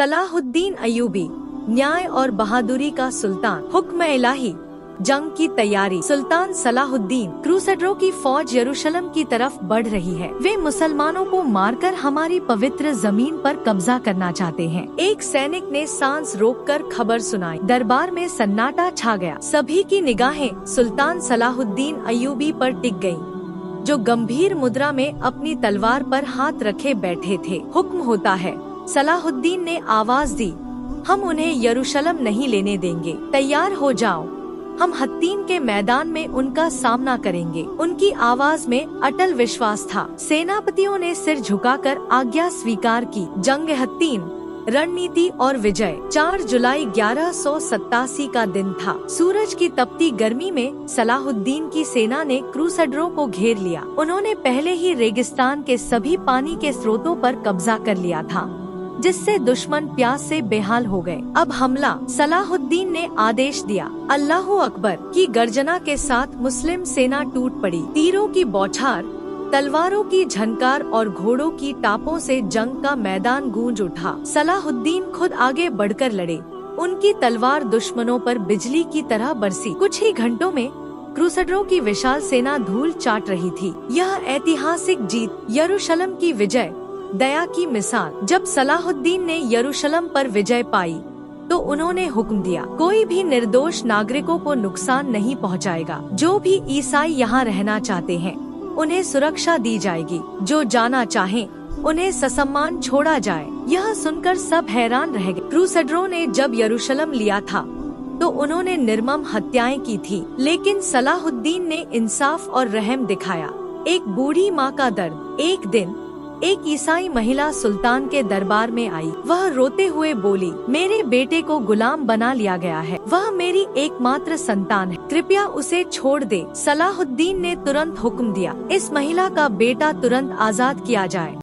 Salahuddin Ayyubi, न्याय और बहादुरी का सुल्तान। हुक्म इलाही, जंग की तैयारी। सुल्तान सलाहुद्दीन, क्रूसेडरों की फौज यरूशलेम की तरफ बढ़ रही है। वे मुसलमानों को मारकर हमारी पवित्र जमीन पर कब्जा करना चाहते हैं। एक सैनिक ने सांस रोककर खबर सुनाई। दरबार में सन्नाटा छा गया। सभी की निगाहें सुल्तान सलाहुद्दीन अय्यूबी पर टिक गईं, जो गंभीर मुद्रा में अपनी तलवार पर हाथ रखे बैठे थे। हुक्म होता है, सलाहुद्दीन ने आवाज दी, हम उन्हें यरूशलेम नहीं लेने देंगे। तैयार हो जाओ, हम हत्तीन के मैदान में उनका सामना करेंगे। उनकी आवाज में अटल विश्वास था। सेनापतियों ने सिर झुकाकर आज्ञा स्वीकार की। जंग हत्तीन, रणनीति और विजय। 4 जुलाई 1187 का दिन था। सूरज की तपती गर्मी में सलाहुद्दीन की सेना ने क्रूसेडरों को घेर लिया। उन्होंने पहले ही रेगिस्तान के सभी पानी के स्रोतों पर कब्जा कर लिया था, जिससे दुश्मन प्यास से बेहाल हो गए। अब हमला। सलाहुद्दीन ने आदेश दिया। अल्लाहू अकबर की गर्जना के साथ मुस्लिम सेना टूट पड़ी। तीरों की बौछार, तलवारों की झनकार और घोड़ों की टापों से जंग का मैदान गूंज उठा। सलाहुद्दीन खुद आगे बढ़कर लड़े। उनकी तलवार दुश्मनों पर बिजली की तरह बरसी। कुछ ही घंटों में क्रूसेडरों की विशाल सेना धूल चाट रही थी। यह ऐतिहासिक जीत, यरूशलेम की विजय, दया की मिसाल। जब सलाहुद्दीन ने यरूशलेम पर विजय पाई तो उन्होंने हुक्म दिया, कोई भी निर्दोष नागरिकों को नुकसान नहीं पहुंचाएगा। जो भी ईसाई यहाँ रहना चाहते हैं उन्हें सुरक्षा दी जाएगी। जो जाना चाहें उन्हें ससम्मान छोड़ा जाए। यह सुनकर सब हैरान रह गए। क्रूसेडरों ने जब यरूशलेम लिया था तो उन्होंने निर्मम हत्याएं की थी, लेकिन सलाहुद्दीन ने इंसाफ और रहम दिखाया। एक बूढ़ी माँ का दर्द। एक दिन एक ईसाई महिला सुल्तान के दरबार में आई। वह रोते हुए बोली, मेरे बेटे को गुलाम बना लिया गया है। वह मेरी एकमात्र संतान है, कृपया उसे छोड़ दे। सलाहुद्दीन ने तुरंत हुक्म दिया, इस महिला का बेटा तुरंत आजाद किया जाए।